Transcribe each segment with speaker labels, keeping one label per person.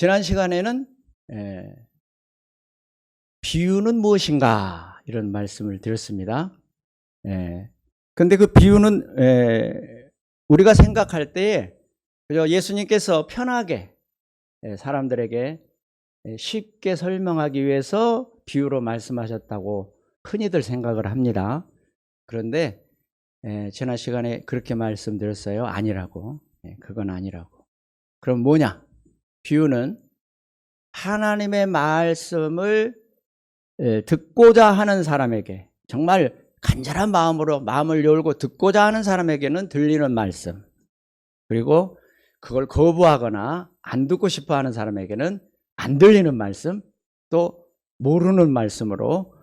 Speaker 1: 지난 시간에는 비유는 무엇인가 이런 말씀을 드렸습니다. 근데 그 비유는 우리가 생각할 때에 예수님께서 편하게 사람들에게 쉽게 설명하기 위해서 비유로 말씀하셨다고 흔히들 생각을 합니다. 그런데 지난 시간에 그렇게 말씀드렸어요. 아니라고. 그건 아니라고. 그럼 뭐냐? 비유는 하나님의 말씀을 듣고자 하는 사람에게, 정말 간절한 마음으로 마음을 열고 듣고자 하는 사람에게는 들리는 말씀, 그리고 그걸 거부하거나 안 듣고 싶어 하는 사람에게는 안 들리는 말씀, 또 모르는 말씀으로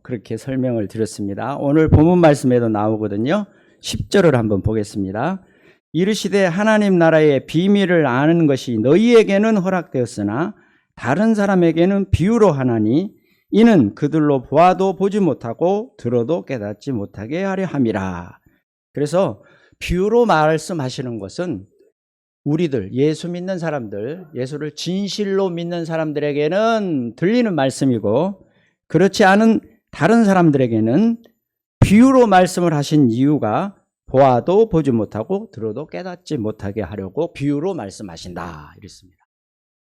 Speaker 1: 그렇게 설명을 드렸습니다. 오늘 본문 말씀에도 나오거든요. 10절을 한번 보겠습니다. 이르시되 하나님 나라의 비밀을 아는 것이 너희에게는 허락되었으나 다른 사람에게는 비유로 하나니 이는 그들로 보아도 보지 못하고 들어도 깨닫지 못하게 하려 함이라. 그래서 비유로 말씀하시는 것은 우리들, 예수 믿는 사람들, 예수를 진실로 믿는 사람들에게는 들리는 말씀이고, 그렇지 않은 다른 사람들에게는 비유로 말씀을 하신 이유가 보아도 보지 못하고 들어도 깨닫지 못하게 하려고 비유로 말씀하신다 이랬습니다.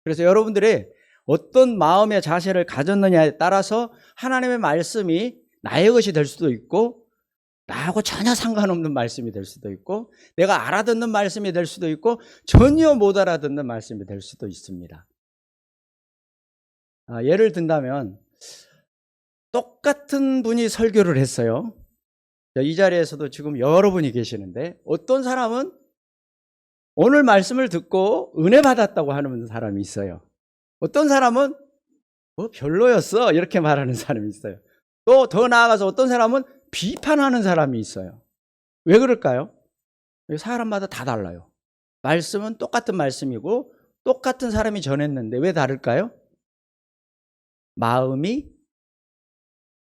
Speaker 1: 그래서 여러분들이 어떤 마음의 자세를 가졌느냐에 따라서 하나님의 말씀이 나의 것이 될 수도 있고, 나하고 전혀 상관없는 말씀이 될 수도 있고, 내가 알아듣는 말씀이 될 수도 있고, 전혀 못 알아듣는 말씀이 될 수도 있습니다. 예를 든다면 똑같은 분이 설교를 했어요. 이 자리에서도 지금 여러분이 계시는데, 어떤 사람은 오늘 말씀을 듣고 은혜 받았다고 하는 사람이 있어요. 어떤 사람은 별로였어 이렇게 말하는 사람이 있어요. 또 더 나아가서 어떤 사람은 비판하는 사람이 있어요. 왜 그럴까요? 사람마다 다 달라요. 말씀은 똑같은 말씀이고 똑같은 사람이 전했는데 왜 다를까요? 마음이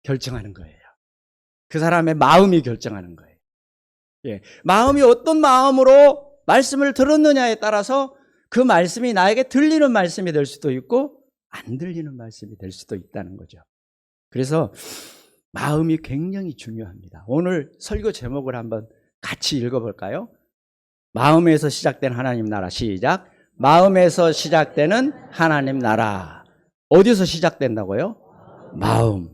Speaker 1: 결정하는 거예요. 그 사람의 마음이 결정하는 거예요. 마음이 어떤 마음으로 말씀을 들었느냐에 따라서 그 말씀이 나에게 들리는 말씀이 될 수도 있고 안 들리는 말씀이 될 수도 있다는 거죠. 그래서 마음이 굉장히 중요합니다. 오늘 설교 제목을 한번 같이 읽어볼까요? 마음에서 시작된 하나님 나라. 시작. 마음에서 시작되는 하나님 나라. 어디서 시작된다고요? 마음.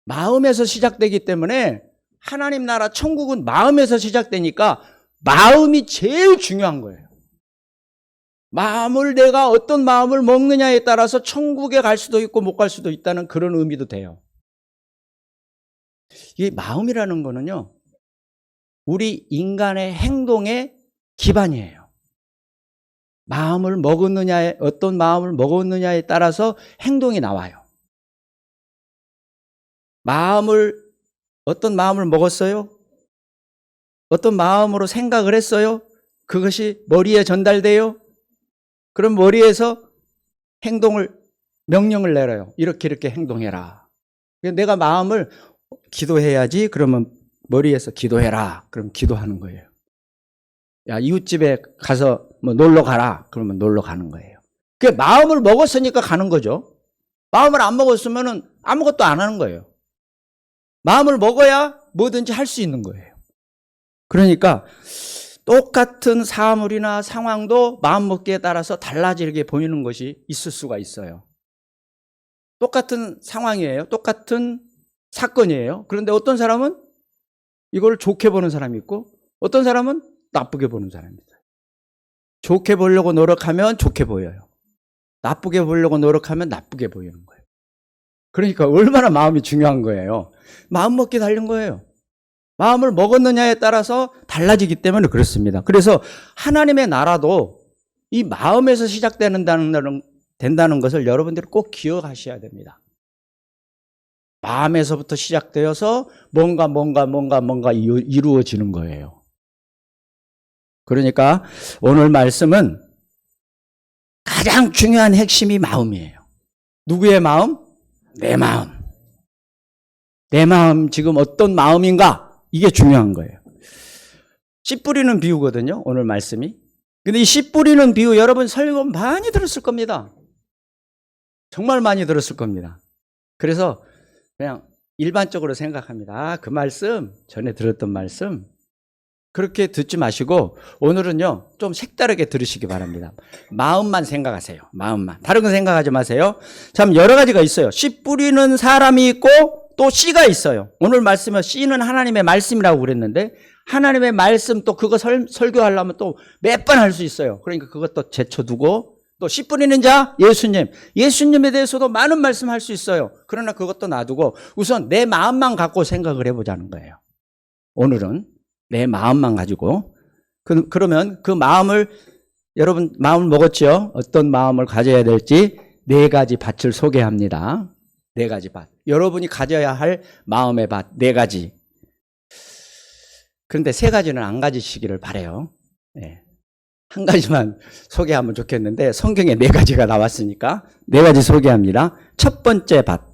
Speaker 1: 마음에서 시작되기 때문에 하나님 나라 천국은 마음에서 시작되니까 마음이 제일 중요한 거예요. 마음을, 내가 어떤 마음을 먹느냐에 따라서 천국에 갈 수도 있고 못 갈 수도 있다는 그런 의미도 돼요. 이 마음이라는 거는요, 우리 인간의 행동의 기반이에요. 마음을 먹었느냐에, 어떤 마음을 먹었느냐에 따라서 행동이 나와요. 어떤 마음을 먹었어요? 어떤 마음으로 생각을 했어요? 그것이 머리에 전달돼요? 그럼 머리에서 명령을 내려요. 이렇게 행동해라. 내가 마음을 기도해야지, 그러면 머리에서 기도해라. 그럼 기도하는 거예요. 야, 이웃집에 가서 놀러 가라. 그러면 놀러 가는 거예요. 그 마음을 먹었으니까 가는 거죠. 마음을 안 먹었으면 아무것도 안 하는 거예요. 마음을 먹어야 뭐든지 할 수 있는 거예요. 그러니까 똑같은 사물이나 상황도 마음먹기에 따라서 달라지게 보이는 것이 있을 수가 있어요. 똑같은 상황이에요. 똑같은 사건이에요. 그런데 어떤 사람은 이걸 좋게 보는 사람이 있고 어떤 사람은 나쁘게 보는 사람이 있어요. 좋게 보려고 노력하면 좋게 보여요. 나쁘게 보려고 노력하면 나쁘게 보이는 거예요. 그러니까 얼마나 마음이 중요한 거예요. 마음 먹기 다른 거예요. 마음을 먹었느냐에 따라서 달라지기 때문에 그렇습니다. 그래서 하나님의 나라도 이 마음에서 시작된다는 것을 여러분들이 꼭 기억하셔야 됩니다. 마음에서부터 시작되어서 뭔가 이루어지는 거예요. 그러니까 오늘 말씀은 가장 중요한 핵심이 마음이에요. 누구의 마음? 내 마음. 내 마음 지금 어떤 마음인가? 이게 중요한 거예요. 씨 뿌리는 비유거든요, 오늘 말씀이. 근데 이 씨 뿌리는 비유 여러분 설교 많이 들었을 겁니다. 정말 많이 들었을 겁니다. 그래서 그냥 일반적으로 생각합니다. 아, 그 말씀, 전에 들었던 말씀, 그렇게 듣지 마시고 오늘은요 좀 색다르게 들으시기 바랍니다. 마음만 생각하세요. 마음만. 다른 거 생각하지 마세요. 참 여러 가지가 있어요. 씨 뿌리는 사람이 있고 또 씨가 있어요. 오늘 말씀은 씨는 하나님의 말씀이라고 그랬는데 하나님의 말씀 또 그거 설교하려면 또 몇 번 할 수 있어요. 그러니까 그것도 제쳐두고 또 씨 뿌리는 자 예수님. 예수님에 대해서도 많은 말씀할 수 있어요. 그러나 그것도 놔두고 우선 내 마음만 갖고 생각을 해보자는 거예요. 오늘은 내 마음만 가지고. 그러면 그 마음을, 여러분 마음을 먹었죠? 어떤 마음을 가져야 될지 4가지 밭을 소개합니다. 4가지 밭. 여러분이 가져야 할 마음의 밭 4가지. 그런데 3가지는 안 가지시기를 바라요. 네. 한 가지만 소개하면 좋겠는데 성경에 4가지가 나왔으니까 4가지 소개합니다. 첫 번째 밭.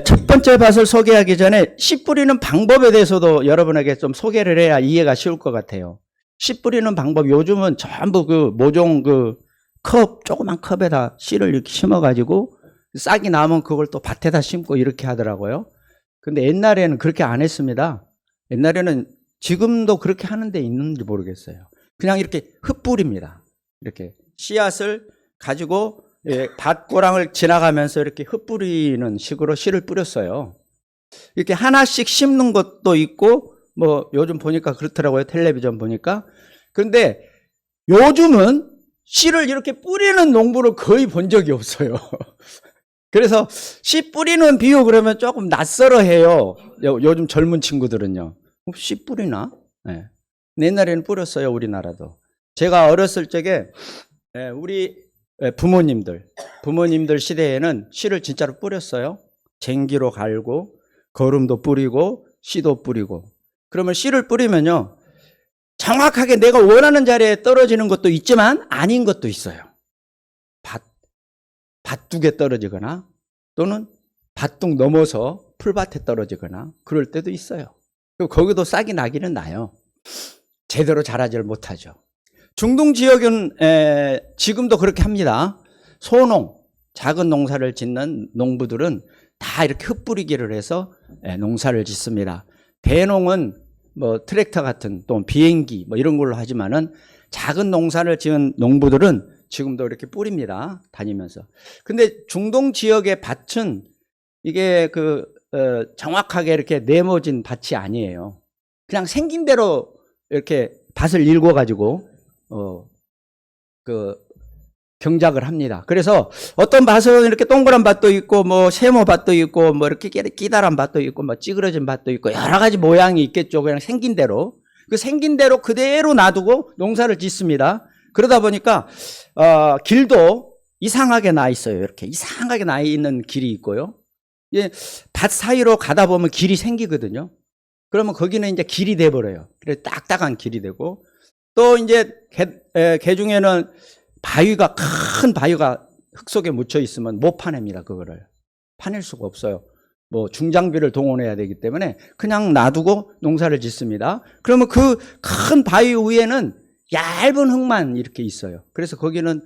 Speaker 1: 첫 번째 밭을 소개하기 전에 씨 뿌리는 방법에 대해서도 여러분에게 좀 소개를 해야 이해가 쉬울 것 같아요. 씨 뿌리는 방법, 요즘은 전부 그 모종 조그만 컵에다 씨를 이렇게 심어가지고 싹이 나면 그걸 또 밭에다 심고 이렇게 하더라고요. 근데 옛날에는 그렇게 안 했습니다. 옛날에는 지금도 그렇게 하는 데 있는지 모르겠어요. 그냥 이렇게 흩뿌립니다. 이렇게 씨앗을 가지고 밭고랑을 지나가면서 이렇게 흩뿌리는 식으로 씨를 뿌렸어요. 이렇게 하나씩 심는 것도 있고 뭐 요즘 보니까 그렇더라고요. 텔레비전 보니까. 그런데 요즘은 씨를 이렇게 뿌리는 농부를 거의 본 적이 없어요. 그래서 씨 뿌리는 비유 그러면 조금 낯설어 해요. 요즘 젊은 친구들은요. 씨 뿌리나? 네. 옛날에는 뿌렸어요. 우리나라도. 제가 어렸을 적에 우리 부모님들 시대에는 씨를 진짜로 뿌렸어요. 쟁기로 갈고 거름도 뿌리고 씨도 뿌리고. 그러면 씨를 뿌리면요 정확하게 내가 원하는 자리에 떨어지는 것도 있지만 아닌 것도 있어요. 밭둑에 떨어지거나 또는 밭둑 넘어서 풀밭에 떨어지거나 그럴 때도 있어요. 거기도 싹이 나기는 나요. 제대로 자라지를 못하죠. 중동 지역은 지금도 그렇게 합니다. 소농, 작은 농사를 짓는 농부들은 다 이렇게 흩뿌리기를 해서 농사를 짓습니다. 대농은 뭐 트랙터 같은 또 비행기 뭐 이런 걸로 하지만은 작은 농사를 지은 농부들은 지금도 이렇게 뿌립니다. 다니면서. 근데 중동 지역의 밭은 이게 정확하게 이렇게 네모진 밭이 아니에요. 그냥 생긴 대로 이렇게 밭을 일궈가지고 경작을 합니다. 그래서 어떤 밭은 이렇게 동그란 밭도 있고 뭐 세모 밭도 있고 뭐 이렇게 끼다란 밭도 있고 뭐 찌그러진 밭도 있고 여러 가지 모양이 있겠죠. 그냥 생긴 대로. 그 생긴 대로 그대로 놔두고 농사를 짓습니다. 그러다 보니까 길도 이상하게 나 있어요. 이렇게 이상하게 나 있는 길이 있고요. 밭 사이로 가다 보면 길이 생기거든요. 그러면 거기는 이제 길이 돼버려요. 그래서 딱딱한 길이 되고 또 이제 개 중에는 큰 바위가 흙 속에 묻혀 있으면 못 파냅니다. 그거를 파낼 수가 없어요. 뭐 중장비를 동원해야 되기 때문에 그냥 놔두고 농사를 짓습니다. 그러면 그 큰 바위 위에는 얇은 흙만 이렇게 있어요. 그래서 거기는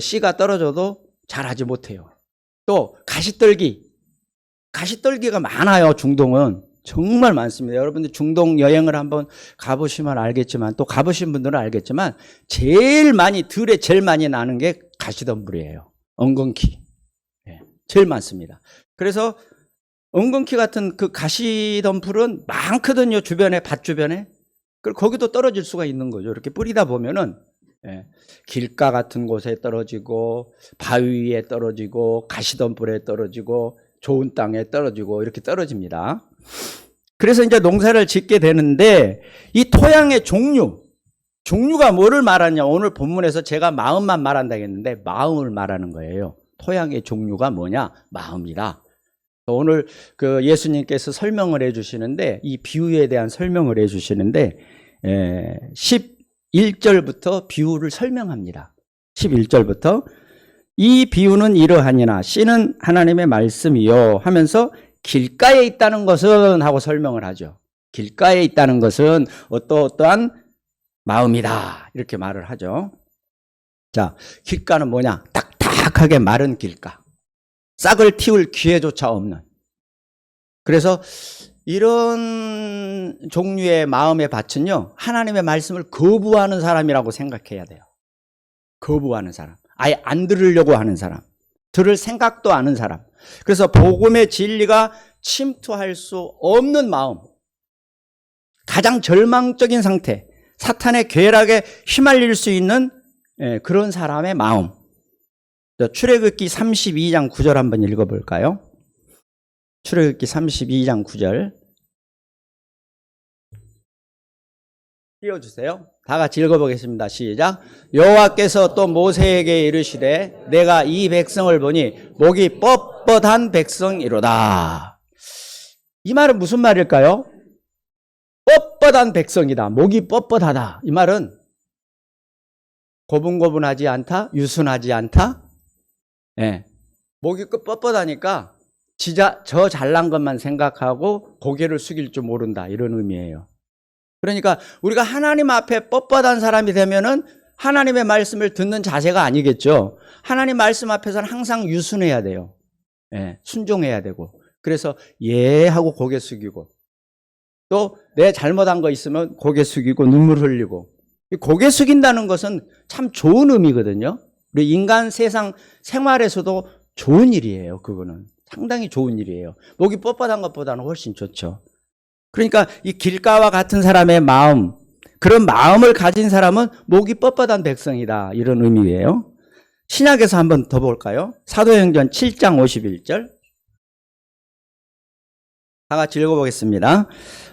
Speaker 1: 씨가 떨어져도 자라지 못해요. 또 가시떨기가 많아요. 중동은 정말 많습니다. 여러분들 중동 여행을 한번 가보시면 알겠지만 또 가보신 분들은 알겠지만 제일 많이 나는 게 가시덤불이에요. 엉겅퀴. 제일 많습니다. 그래서 엉겅퀴 같은 그 가시덤불은 많거든요. 밭 주변에. 그리고 거기도 떨어질 수가 있는 거죠. 이렇게 뿌리다 보면은 길가 같은 곳에 떨어지고 바위 위에 떨어지고 가시덤불에 떨어지고 좋은 땅에 떨어지고 이렇게 떨어집니다. 그래서 이제 농사를 짓게 되는데 이 토양의 종류가 뭐를 말하냐. 오늘 본문에서 제가 마음만 말한다고 했는데 마음을 말하는 거예요. 토양의 종류가 뭐냐? 마음이다. 오늘 예수님께서 설명을 해주시는데 이 비유에 대한 설명을 해주시는데 11절부터 비유를 설명합니다. 11절부터 이 비유는 이러하니라 씨는 하나님의 말씀이요 하면서 길가에 있다는 것은 하고 설명을 하죠. 길가에 있다는 것은 어떠한 마음이다. 이렇게 말을 하죠. 자, 길가는 뭐냐? 딱딱하게 마른 길가. 싹을 틔울 기회조차 없는. 그래서 이런 종류의 마음의 밭은요, 하나님의 말씀을 거부하는 사람이라고 생각해야 돼요. 거부하는 사람. 아예 안 들으려고 하는 사람. 들을 생각도 않은 사람. 그래서 복음의 진리가 침투할 수 없는 마음. 가장 절망적인 상태. 사탄의 괴락에 휘말릴 수 있는 그런 사람의 마음. 출애굽기 32장 9절 한번 읽어볼까요? 출애굽기 32장 9절 띄워주세요. 다 같이 읽어보겠습니다. 시작. 여호와께서 또 모세에게 이르시되 내가 이 백성을 보니 목이 뻣뻣한 백성이로다. 이 말은 무슨 말일까요? 뻣뻣한 백성이다. 목이 뻣뻣하다. 이 말은 고분고분하지 않다, 유순하지 않다. 목이 뻣뻣하니까 저 잘난 것만 생각하고 고개를 숙일 줄 모른다. 이런 의미예요. 그러니까 우리가 하나님 앞에 뻣뻣한 사람이 되면은 하나님의 말씀을 듣는 자세가 아니겠죠. 하나님 말씀 앞에서는 항상 유순해야 돼요. 순종해야 되고. 그래서 예 하고 고개 숙이고, 또 내 잘못한 거 있으면 고개 숙이고 눈물 흘리고. 고개 숙인다는 것은 참 좋은 의미거든요. 우리 인간 세상 생활에서도 좋은 일이에요. 그거는 상당히 좋은 일이에요. 목이 뻣뻣한 것보다는 훨씬 좋죠. 그러니까 이 길가와 같은 사람의 마음, 그런 마음을 가진 사람은 목이 뻣뻣한 백성이다. 이런 의미예요. 신약에서 한번 더 볼까요? 사도행전 7장 51절. 다 같이 읽어보겠습니다.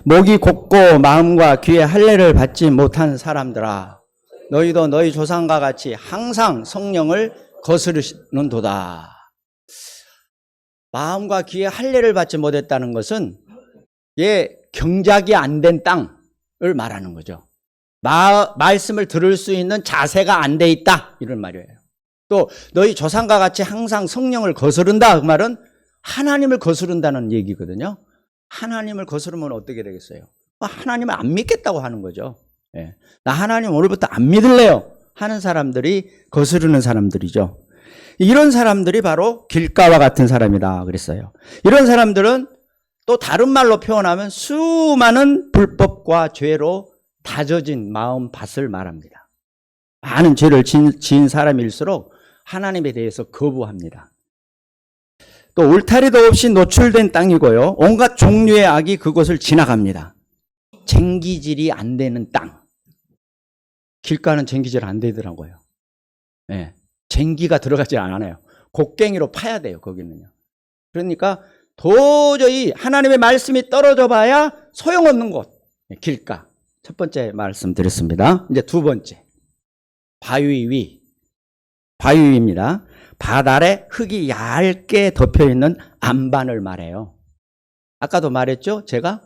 Speaker 1: 목이 곧고 마음과 귀에 할례를 받지 못한 사람들아, 너희도 너희 조상과 같이 항상 성령을 거스르는도다. 마음과 귀에 할례를 받지 못했다는 것은 경작이 안 된 땅을 말하는 거죠. 말씀을 들을 수 있는 자세가 안 돼 있다. 이런 말이에요. 또 너희 조상과 같이 항상 성령을 거스른다. 그 말은 하나님을 거스른다는 얘기거든요. 하나님을 거스르면 어떻게 되겠어요? 하나님을 안 믿겠다고 하는 거죠. 나 하나님 오늘부터 안 믿을래요 하는 사람들이 거스르는 사람들이죠. 이런 사람들이 바로 길가와 같은 사람이다 그랬어요. 이런 사람들은 또 다른 말로 표현하면 수많은 불법과 죄로 다져진 마음 밭을 말합니다. 많은 죄를 지은 사람일수록 하나님에 대해서 거부합니다. 또 울타리도 없이 노출된 땅이고요. 온갖 종류의 악이 그곳을 지나갑니다. 쟁기질이 안 되는 땅. 길가는 쟁기질 안 되더라고요. 쟁기가 들어가지 않아요. 곡괭이로 파야 돼요, 거기는요. 그러니까 도저히 하나님의 말씀이 떨어져 봐야 소용없는 곳. 길가. 첫 번째 말씀드렸습니다. 이제 두 번째. 바위 위. 바위 위입니다. 바다에 흙이 얇게 덮여있는 안반을 말해요. 아까도 말했죠? 제가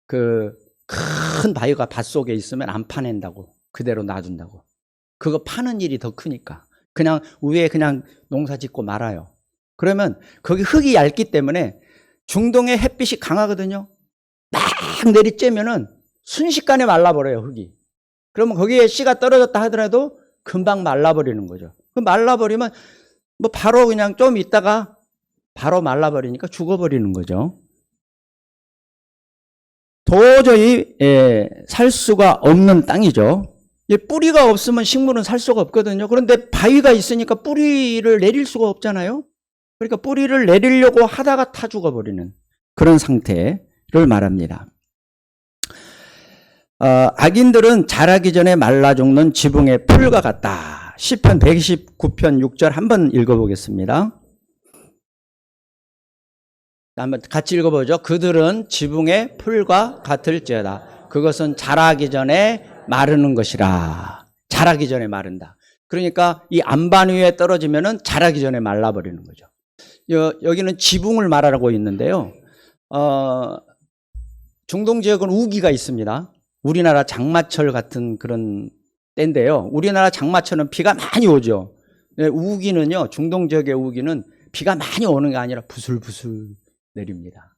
Speaker 1: 그 큰 바위가 밭속에 있으면 안 파낸다고. 그대로 놔둔다고. 그거 파는 일이 더 크니까. 그냥 위에 그냥 농사 짓고 말아요. 그러면 거기 흙이 얇기 때문에 중동의 햇빛이 강하거든요. 막 내리쬐면은 순식간에 말라버려요, 흙이. 그러면 거기에 씨가 떨어졌다 하더라도 금방 말라버리는 거죠. 그 말라버리면 뭐 바로 그냥 좀 있다가 바로 말라버리니까 죽어버리는 거죠. 도저히 살 수가 없는 땅이죠. 뿌리가 없으면 식물은 살 수가 없거든요. 그런데 바위가 있으니까 뿌리를 내릴 수가 없잖아요. 그러니까 뿌리를 내리려고 하다가 타 죽어버리는 그런 상태를 말합니다. 악인들은 자라기 전에 말라 죽는 지붕의 풀과 같다. 시편 129편 6절 한번 읽어보겠습니다. 한번 같이 읽어보죠. 그들은 지붕의 풀과 같을지어다. 그것은 자라기 전에 마르는 것이라. 자라기 전에 마른다. 그러니까 이 안반 위에 떨어지면은 자라기 전에 말라버리는 거죠. 여기는 지붕을 말하고 있는데요. 중동 지역은 우기가 있습니다. 우리나라 장마철 같은 그런 때인데요. 우리나라 장마철은 비가 많이 오죠. 우기는요, 중동 지역의 우기는 비가 많이 오는 게 아니라 부슬부슬 내립니다.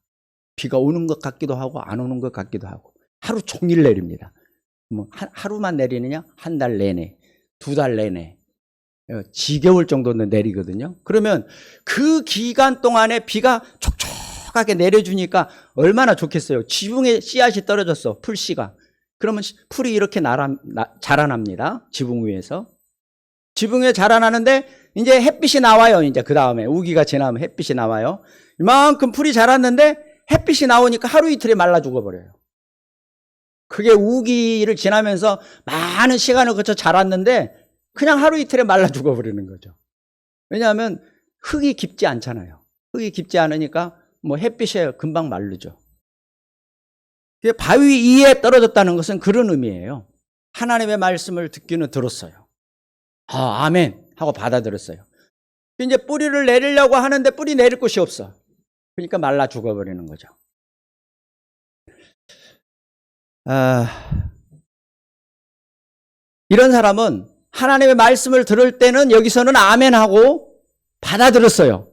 Speaker 1: 비가 오는 것 같기도 하고 안 오는 것 같기도 하고 하루 종일 내립니다. 뭐 하루만 내리느냐? 한 달 내내, 두 달 내내, 지겨울 정도는 내리거든요. 그러면 그 기간 동안에 비가 촉촉하게 내려주니까 얼마나 좋겠어요. 지붕에 씨앗이 떨어졌어, 풀씨가. 그러면 풀이 이렇게 자라납니다. 지붕 위에서. 지붕 위에 자라나는데 이제 햇빛이 나와요. 이제 그 다음에 우기가 지나면 햇빛이 나와요. 이만큼 풀이 자랐는데 햇빛이 나오니까 하루 이틀에 말라 죽어버려요. 그게 우기를 지나면서 많은 시간을 거쳐 자랐는데 그냥 하루 이틀에 말라 죽어버리는 거죠. 왜냐하면 흙이 깊지 않잖아요. 흙이 깊지 않으니까 뭐 햇빛에 금방 마르죠. 바위 위에 떨어졌다는 것은 그런 의미예요. 하나님의 말씀을 듣기는 들었어요. 아멘 하고 받아들였어요. 이제 뿌리를 내리려고 하는데 뿌리 내릴 곳이 없어. 그러니까 말라 죽어버리는 거죠. 이런 사람은 하나님의 말씀을 들을 때는 여기서는 아멘 하고 받아들였어요.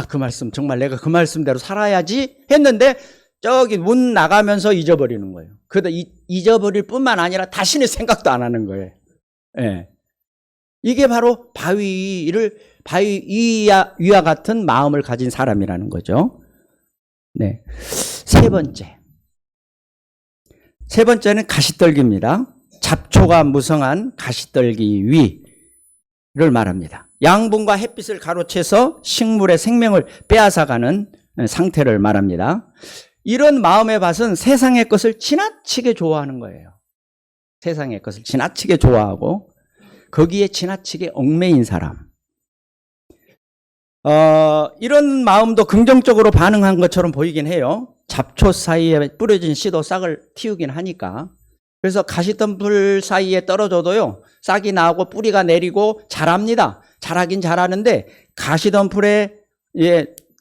Speaker 1: 그 말씀 정말 내가 그 말씀대로 살아야지 했는데 저기 문 나가면서 잊어버리는 거예요. 그러다 잊어버릴 뿐만 아니라 다시는 생각도 안 하는 거예요. 예. 이게 바로 바위 위와 같은 마음을 가진 사람이라는 거죠. 네. 세 번째는 가시떨기입니다. 잡초가 무성한 가시떨기 위를 말합니다. 양분과 햇빛을 가로채서 식물의 생명을 빼앗아가는 상태를 말합니다. 이런 마음의 밭은 세상의 것을 지나치게 좋아하는 거예요. 세상의 것을 지나치게 좋아하고 거기에 지나치게 얽매인 사람. 이런 마음도 긍정적으로 반응한 것처럼 보이긴 해요. 잡초 사이에 뿌려진 씨도 싹을 틔우긴 하니까. 그래서 가시덤불 사이에 떨어져도요, 싹이 나오고 뿌리가 내리고 자랍니다. 자라긴 자라는데 가시덤불에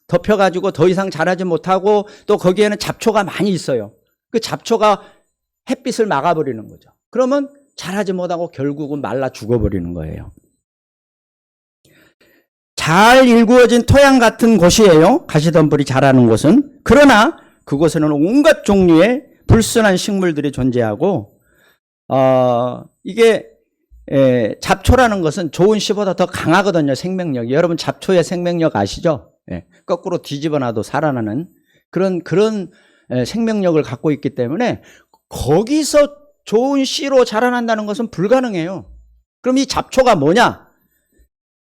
Speaker 1: 덮여가지고 더 이상 자라지 못하고 또 거기에는 잡초가 많이 있어요. 그 잡초가 햇빛을 막아버리는 거죠. 그러면 자라지 못하고 결국은 말라 죽어버리는 거예요. 잘 일구어진 토양 같은 곳이에요. 가시덤불이 자라는 곳은. 그러나 그곳에는 온갖 종류의 불순한 식물들이 존재하고 이게 잡초라는 것은 좋은 씨보다 더 강하거든요. 생명력이. 여러분 잡초의 생명력 아시죠? 거꾸로 뒤집어놔도 살아나는 그런 생명력을 갖고 있기 때문에 거기서 좋은 씨로 자라난다는 것은 불가능해요. 그럼 이 잡초가 뭐냐?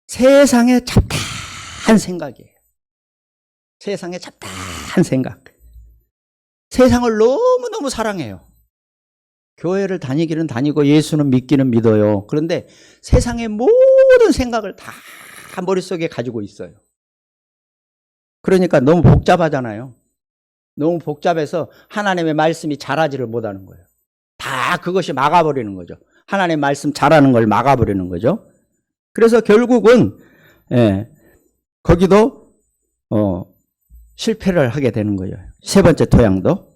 Speaker 1: 세상의 잡다한 생각이에요. 세상의 잡다한 생각. 세상을 너무너무 사랑해요. 교회를 다니기는 다니고 예수는 믿기는 믿어요. 그런데 세상의 모든 생각을 다 머릿속에 가지고 있어요. 그러니까 너무 복잡하잖아요. 너무 복잡해서 하나님의 말씀이 자라지를 못하는 거예요. 다 그것이 막아버리는 거죠. 하나님의 말씀 자라는 걸 막아버리는 거죠. 그래서 결국은 거기도 실패를 하게 되는 거예요. 세 번째 토양도.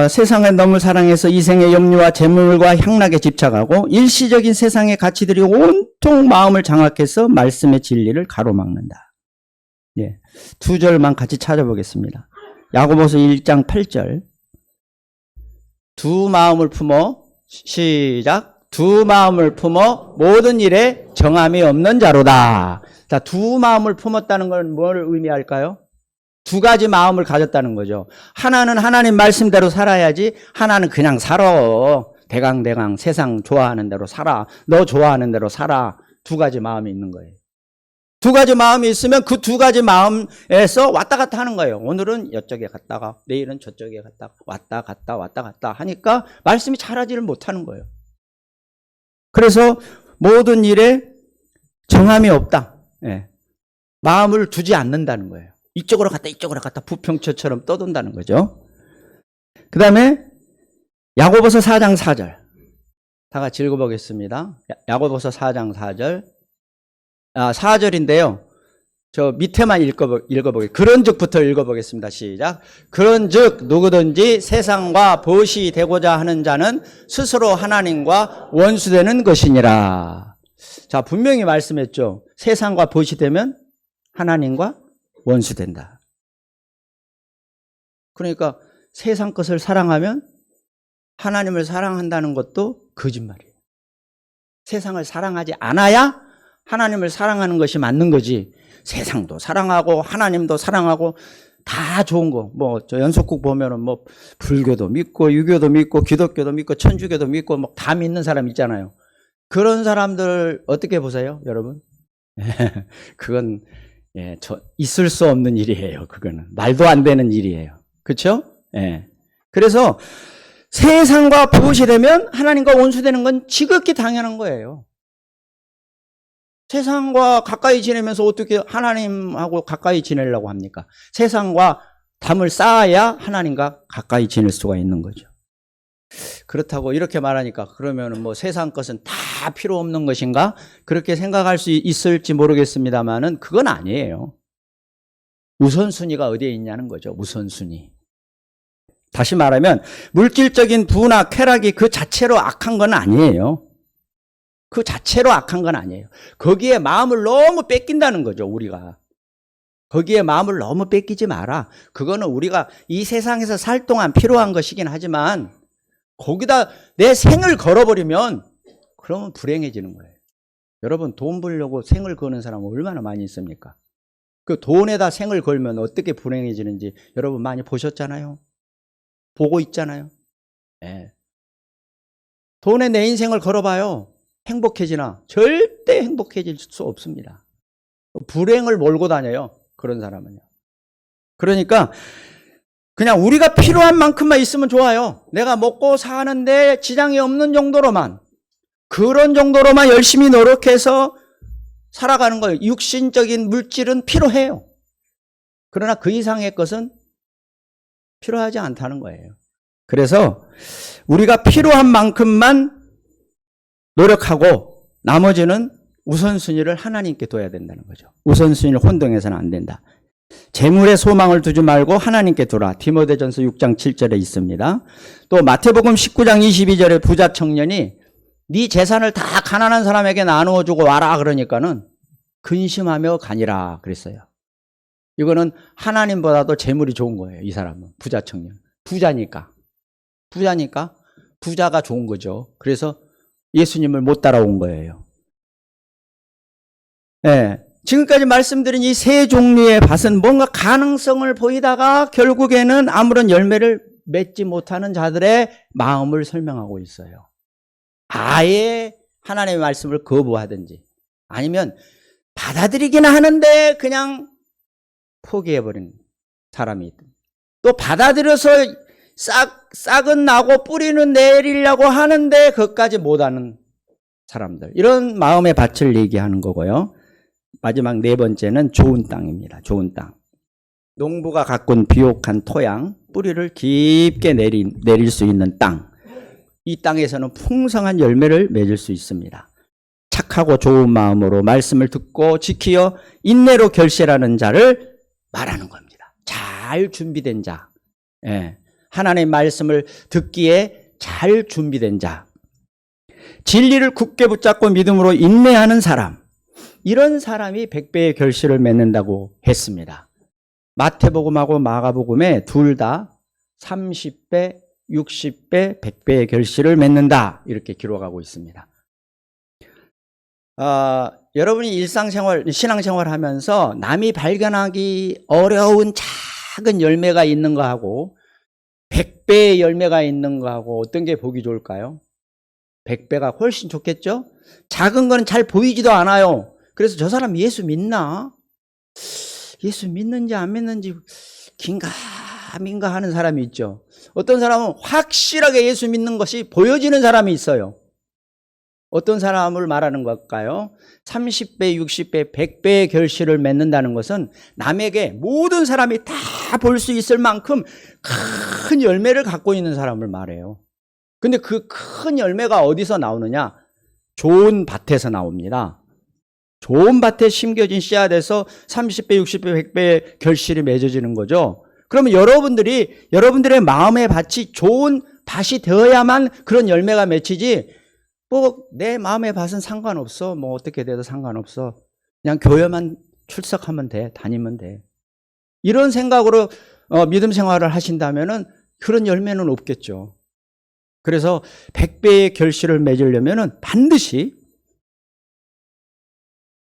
Speaker 1: 세상을 너무 사랑해서 이생의 염려와 재물과 향락에 집착하고 일시적인 세상의 가치들이 온통 마음을 장악해서 말씀의 진리를 가로막는다. 두 절만 같이 찾아보겠습니다. 야고보서 1장 8절. 두 마음을 품어 시작. 두 마음을 품어 모든 일에 정함이 없는 자로다. 자, 두 마음을 품었다는 건 뭘 의미할까요? 두 가지 마음을 가졌다는 거죠. 하나는 하나님 말씀대로 살아야지, 하나는 그냥 살아. 대강대강 세상 좋아하는 대로 살아. 너 좋아하는 대로 살아. 두 가지 마음이 있는 거예요. 두 가지 마음이 있으면 그 두 가지 마음에서 왔다 갔다 하는 거예요. 오늘은 이쪽에 갔다가 내일은 저쪽에 갔다가 왔다 갔다 하니까 말씀이 자라지를 못하는 거예요. 그래서 모든 일에 정함이 없다. 마음을 두지 않는다는 거예요. 이쪽으로 갔다 부평초처럼 떠돈다는 거죠. 그 다음에 야고보서 4장 4절 다 같이 읽어보겠습니다. 야고보서 4장 4절 4절인데요. 저 밑에만 읽어보겠습니다. 그런즉부터 읽어보겠습니다. 시작. 그런즉 누구든지 세상과 벗이 되고자 하는 자는 스스로 하나님과 원수되는 것이니라. 자, 분명히 말씀했죠. 세상과 벗이 되면 하나님과 원수된다. 그러니까 세상 것을 사랑하면 하나님을 사랑한다는 것도 거짓말이에요. 세상을 사랑하지 않아야 하나님을 사랑하는 것이 맞는 거지. 세상도 사랑하고 하나님도 사랑하고 다 좋은 거. 뭐 저 연속국 보면은 뭐 불교도 믿고 유교도 믿고 기독교도 믿고 천주교도 믿고 뭐 다 믿는 사람 있잖아요. 그런 사람들 어떻게 보세요, 여러분? 그건 있을 수 없는 일이에요. 그거는 말도 안 되는 일이에요. 그렇죠? 그래서 세상과 부부시되면 하나님과 원수되는 건 지극히 당연한 거예요. 세상과 가까이 지내면서 어떻게 하나님하고 가까이 지내려고 합니까? 세상과 담을 쌓아야 하나님과 가까이 지낼 수가 있는 거죠. 그렇다고 이렇게 말하니까 그러면 뭐 세상 것은 다 필요 없는 것인가? 그렇게 생각할 수 있을지 모르겠습니다만은 그건 아니에요. 우선순위가 어디에 있냐는 거죠. 우선순위. 다시 말하면 물질적인 부나 쾌락이 그 자체로 악한 건 아니에요. 그 자체로 악한 건 아니에요. 거기에 마음을 너무 뺏긴다는 거죠, 우리가. 거기에 마음을 너무 뺏기지 마라. 그거는 우리가 이 세상에서 살 동안 필요한 것이긴 하지만 거기다 내 생을 걸어버리면 그러면 불행해지는 거예요. 여러분, 돈 벌려고 생을 거는 사람은 얼마나 많이 있습니까? 그 돈에다 생을 걸면 어떻게 불행해지는지 여러분 많이 보셨잖아요. 보고 있잖아요. 돈에 내 인생을 걸어봐요. 행복해지나? 절대 행복해질 수 없습니다. 불행을 몰고 다녀요. 그런 사람은요. 그러니까 그냥 우리가 필요한 만큼만 있으면 좋아요. 내가 먹고 사는데 지장이 없는 정도로만, 그런 정도로만 열심히 노력해서 살아가는 거예요. 육신적인 물질은 필요해요. 그러나 그 이상의 것은 필요하지 않다는 거예요. 그래서 우리가 필요한 만큼만 노력하고 나머지는 우선순위를 하나님께 둬야 된다는 거죠. 우선순위를 혼동해서는 안 된다. 재물에 소망을 두지 말고 하나님께 두라. 디모데전서 6장 7절에 있습니다. 또 마태복음 19장 22절에 부자 청년이 네 재산을 다 가난한 사람에게 나누어 주고 와라 그러니까는 근심하며 가니라 그랬어요. 이거는 하나님보다도 재물이 좋은 거예요. 이 사람은 부자 청년. 부자니까 부자가 좋은 거죠. 그래서 예수님을 못 따라온 거예요. 지금까지 말씀드린 이 세 종류의 밭은 뭔가 가능성을 보이다가 결국에는 아무런 열매를 맺지 못하는 자들의 마음을 설명하고 있어요. 아예 하나님의 말씀을 거부하든지 아니면 받아들이기는 하는데 그냥 포기해버린 사람이 있든, 또 받아들여서 싹은 나고 뿌리는 내리려고 하는데 그것까지 못하는 사람들, 이런 마음의 밭을 얘기하는 거고요. 마지막 네 번째는 좋은 땅입니다. 좋은 땅. 농부가 가꾼 비옥한 토양, 뿌리를 깊게 내릴 수 있는 땅. 이 땅에서는 풍성한 열매를 맺을 수 있습니다. 착하고 좋은 마음으로 말씀을 듣고 지키어 인내로 결실하는 자를 말하는 겁니다. 잘 준비된 자. 하나님의 말씀을 듣기에 잘 준비된 자. 진리를 굳게 붙잡고 믿음으로 인내하는 사람. 이런 사람이 100배의 결실을 맺는다고 했습니다. 마태복음하고 마가복음에 둘 다 30배, 60배, 100배의 결실을 맺는다 이렇게 기록하고 있습니다. 여러분이 일상생활, 신앙생활 하면서 남이 발견하기 어려운 작은 열매가 있는 거하고 100배의 열매가 있는 거하고 어떤 게 보기 좋을까요? 100배가 훨씬 좋겠죠? 작은 거는 잘 보이지도 않아요. 그래서 저 사람 예수 믿나? 예수 믿는지 안 믿는지 긴가민가 하는 사람이 있죠. 어떤 사람은 확실하게 예수 믿는 것이 보여지는 사람이 있어요. 어떤 사람을 말하는 걸까요? 30배, 60배, 100배의 결실을 맺는다는 것은 남에게 모든 사람이 다 볼 수 있을 만큼 큰 열매를 갖고 있는 사람을 말해요. 근데 그 큰 열매가 어디서 나오느냐? 좋은 밭에서 나옵니다. 좋은 밭에 심겨진 씨앗에서 30배, 60배, 100배의 결실이 맺어지는 거죠. 그러면 여러분들의 마음의 밭이 좋은 밭이 되어야만 그런 열매가 맺히지, 뭐 내 마음의 밭은 상관없어, 뭐 어떻게 돼도 상관없어, 그냥 교회만 출석하면 돼, 다니면 돼, 이런 생각으로 믿음 생활을 하신다면은 그런 열매는 없겠죠. 그래서 100배의 결실을 맺으려면 반드시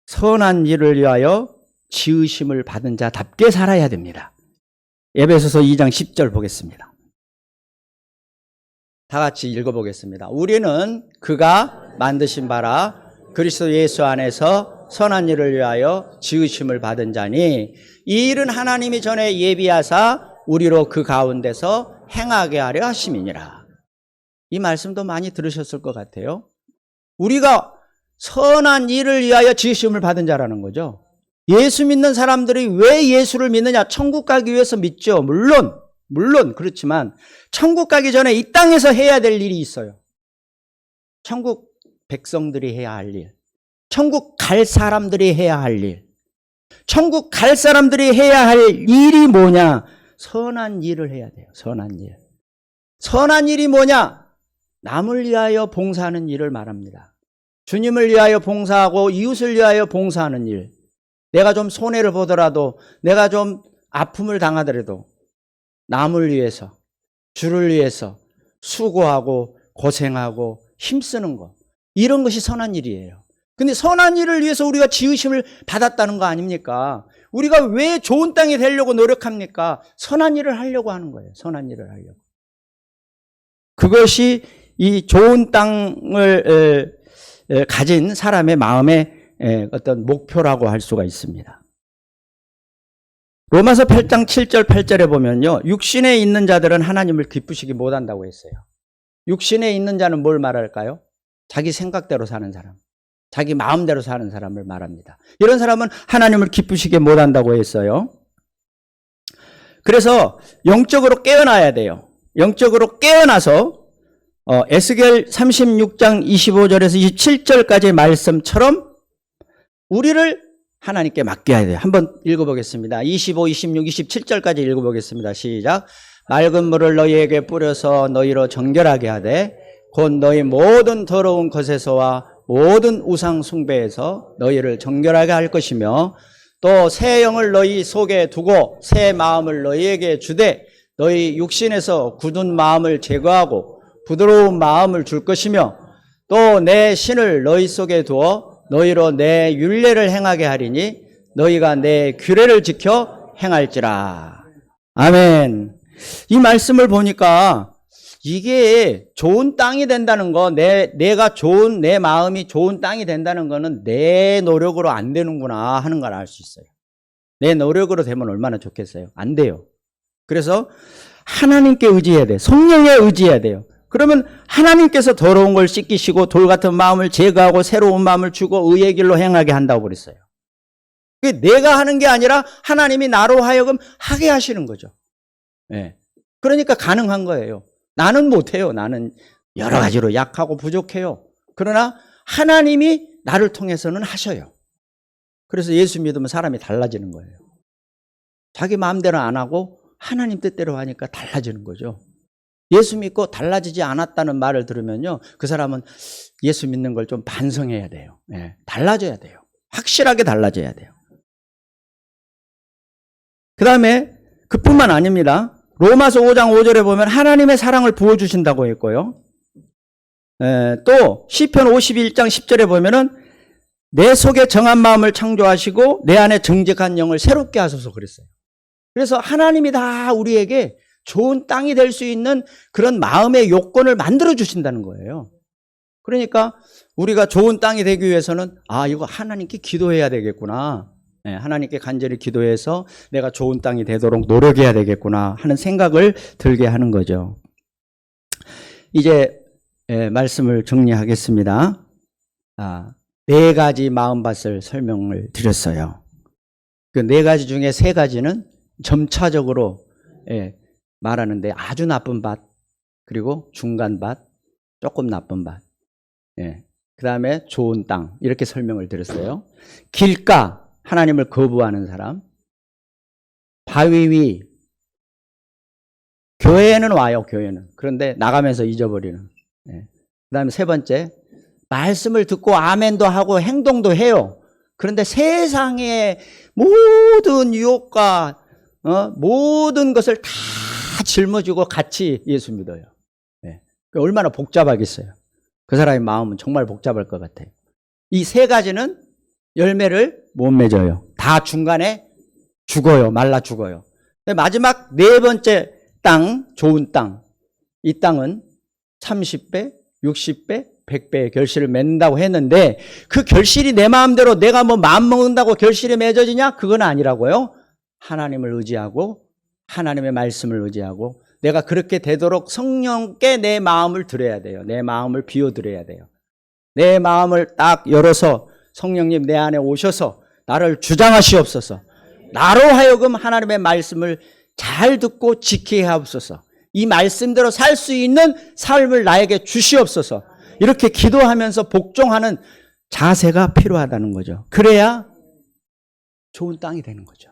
Speaker 1: 선한 일을 위하여 지으심을 받은 자답게 살아야 됩니다. 에베소서 2장 10절 보겠습니다. 다 같이 읽어보겠습니다. 우리는 그가 만드신 바라 그리스도 예수 안에서 선한 일을 위하여 지으심을 받은 자니 이 일은 하나님이 전에 예비하사 우리로 그 가운데서 행하게 하려 하심이니라. 이 말씀도 많이 들으셨을 것 같아요. 우리가 선한 일을 위하여 지으심을 받은 자라는 거죠. 예수 믿는 사람들이 왜 예수를 믿느냐? 천국 가기 위해서 믿죠. 물론 그렇지만 천국 가기 전에 이 땅에서 해야 될 일이 있어요. 천국 백성들이 해야 할 일, 천국 갈 사람들이 해야 할 일, 천국 갈 사람들이 해야 할 일이 뭐냐? 선한 일을 해야 돼요. 선한 일. 선한 일이 뭐냐? 남을 위하여 봉사하는 일을 말합니다. 주님을 위하여 봉사하고 이웃을 위하여 봉사하는 일. 내가 좀 손해를 보더라도, 내가 좀 아픔을 당하더라도 남을 위해서, 주를 위해서 수고하고 고생하고 힘쓰는 것, 이런 것이 선한 일이에요. 근데 선한 일을 위해서 우리가 지으심을 받았다는 거 아닙니까? 우리가 왜 좋은 땅이 되려고 노력합니까? 선한 일을 하려고 하는 거예요. 선한 일을 하려고. 그것이 이 좋은 땅을 가진 사람의 마음의 어떤 목표라고 할 수가 있습니다. 로마서 8장 7절 8절에 보면요, 육신에 있는 자들은 하나님을 기쁘시게 못한다고 했어요. 육신에 있는 자는 뭘 말할까요? 자기 생각대로 사는 사람, 자기 마음대로 사는 사람을 말합니다. 이런 사람은 하나님을 기쁘시게 못한다고 했어요. 그래서 영적으로 깨어나야 돼요. 영적으로 깨어나서 에스겔 36장 25절에서 27절까지의 말씀처럼 우리를 하나님께 맡겨야 돼요. 한번 읽어보겠습니다. 25, 26, 27절까지 읽어보겠습니다. 시작. 맑은 물을 너희에게 뿌려서 너희로 정결하게 하되 곧 너희 모든 더러운 것에서와 모든 우상 숭배에서 너희를 정결하게 할 것이며 또 새 영을 너희 속에 두고 새 마음을 너희에게 주되 너희 육신에서 굳은 마음을 제거하고 부드러운 마음을 줄 것이며 또 내 신을 너희 속에 두어 너희로 내 율례를 행하게 하리니 너희가 내 규례를 지켜 행할지라. 아멘. 이 말씀을 보니까 이게 좋은 땅이 된다는 거, 내가 좋은, 내 마음이 좋은 땅이 된다는 거는 내 노력으로 안 되는구나 하는 걸 알 수 있어요. 내 노력으로 되면 얼마나 좋겠어요? 안 돼요. 그래서 하나님께 의지해야 돼요. 성령에 의지해야 돼요. 그러면 하나님께서 더러운 걸 씻기시고 돌 같은 마음을 제거하고 새로운 마음을 주고 의의 길로 행하게 한다고 그랬어요. 내가 하는 게 아니라 하나님이 나로 하여금 하게 하시는 거죠. 네. 그러니까 가능한 거예요. 나는 못해요. 나는 여러 가지로 약하고 부족해요. 그러나 하나님이 나를 통해서는 하셔요. 그래서 예수 믿으면 사람이 달라지는 거예요. 자기 마음대로 안 하고 하나님 뜻대로 하니까 달라지는 거죠. 예수 믿고 달라지지 않았다는 말을 들으면요, 그 사람은 예수 믿는 걸 좀 반성해야 돼요. 네, 달라져야 돼요. 확실하게 달라져야 돼요. 그 다음에 그뿐만 아닙니다. 로마서 5장 5절에 보면 하나님의 사랑을 부어주신다고 했고요. 또 시편 51장 10절에 보면은 내 속에 정한 마음을 창조하시고 내 안에 정직한 영을 새롭게 하소서 그랬어요. 그래서 하나님이 다 우리에게 좋은 땅이 될 수 있는 그런 마음의 요건을 만들어 주신다는 거예요. 그러니까 우리가 좋은 땅이 되기 위해서는 이거 하나님께 기도해야 되겠구나. 네, 하나님께 간절히 기도해서 내가 좋은 땅이 되도록 노력해야 되겠구나 하는 생각을 들게 하는 거죠. 이제 말씀을 정리하겠습니다. 4가지 마음밭을 설명을 드렸어요. 그 4가지 중에 3가지는 점차적으로 말하는데 아주 나쁜 밭, 그리고 중간 밭, 조금 나쁜 밭, 그 다음에 좋은 땅, 이렇게 설명을 드렸어요. 길가, 하나님을 거부하는 사람, 바위 위, 교회에는 와요, 교회는. 그런데 나가면서 잊어버리는. 그 다음에 3번째, 말씀을 듣고 아멘도 하고 행동도 해요. 그런데 세상의 모든 유혹과 모든 것을 다 짊어지고 같이 예수 믿어요. 얼마나 복잡하겠어요. 그 사람의 마음은 정말 복잡할 것 같아요. 이 세 가지는 열매를 못 맺어요. 다 중간에 죽어요. 말라 죽어요. 마지막 네 번째 땅, 좋은 땅. 이 땅은 30배, 60배, 100배의 결실을 맺는다고 했는데 그 결실이 내 마음대로 내가 뭐 마음 먹는다고 결실이 맺어지냐? 그건 아니라고요. 하나님을 의지하고 하나님의 말씀을 의지하고 내가 그렇게 되도록 성령께 내 마음을 드려야 돼요. 내 마음을 비워드려야 돼요. 내 마음을 딱 열어서 성령님 내 안에 오셔서 나를 주장하시옵소서. 나로 하여금 하나님의 말씀을 잘 듣고 지키게 하옵소서. 이 말씀대로 살 수 있는 삶을 나에게 주시옵소서. 이렇게 기도하면서 복종하는 자세가 필요하다는 거죠. 그래야 좋은 땅이 되는 거죠.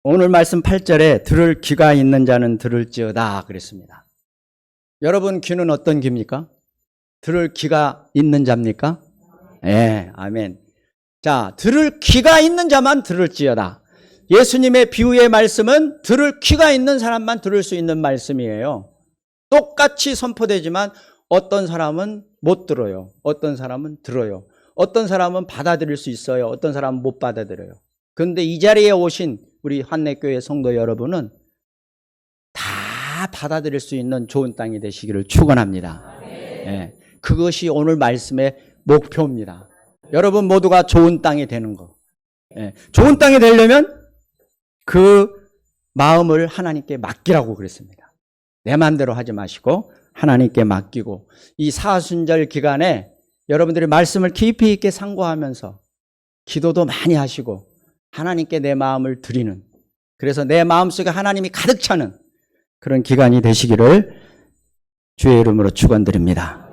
Speaker 1: 오늘 말씀 8절에 들을 귀가 있는 자는 들을지어다 그랬습니다. 여러분 귀는 어떤 귀입니까? 들을 귀가 있는 자입니까? 네, 아멘. 자, 들을 귀가 있는 자만 들을지어다. 예수님의 비유의 말씀은 들을 귀가 있는 사람만 들을 수 있는 말씀이에요. 똑같이 선포되지만 어떤 사람은 못 들어요. 어떤 사람은 들어요. 어떤 사람은 받아들일 수 있어요. 어떤 사람은 못 받아들여요. 그런데 이 자리에 오신 우리 환내교회 성도 여러분은 다 받아들일 수 있는 좋은 땅이 되시기를 축원합니다. 네, 그것이 오늘 말씀의 목표입니다. 여러분 모두가 좋은 땅이 되는 거. 네, 좋은 땅이 되려면 그 마음을 하나님께 맡기라고 그랬습니다. 내 마음대로 하지 마시고 하나님께 맡기고 이 사순절 기간에 여러분들이 말씀을 깊이 있게 상고하면서 기도도 많이 하시고 하나님께 내 마음을 드리는, 그래서 내 마음속에 하나님이 가득 차는 그런 기간이 되시기를 주의 이름으로 축원드립니다.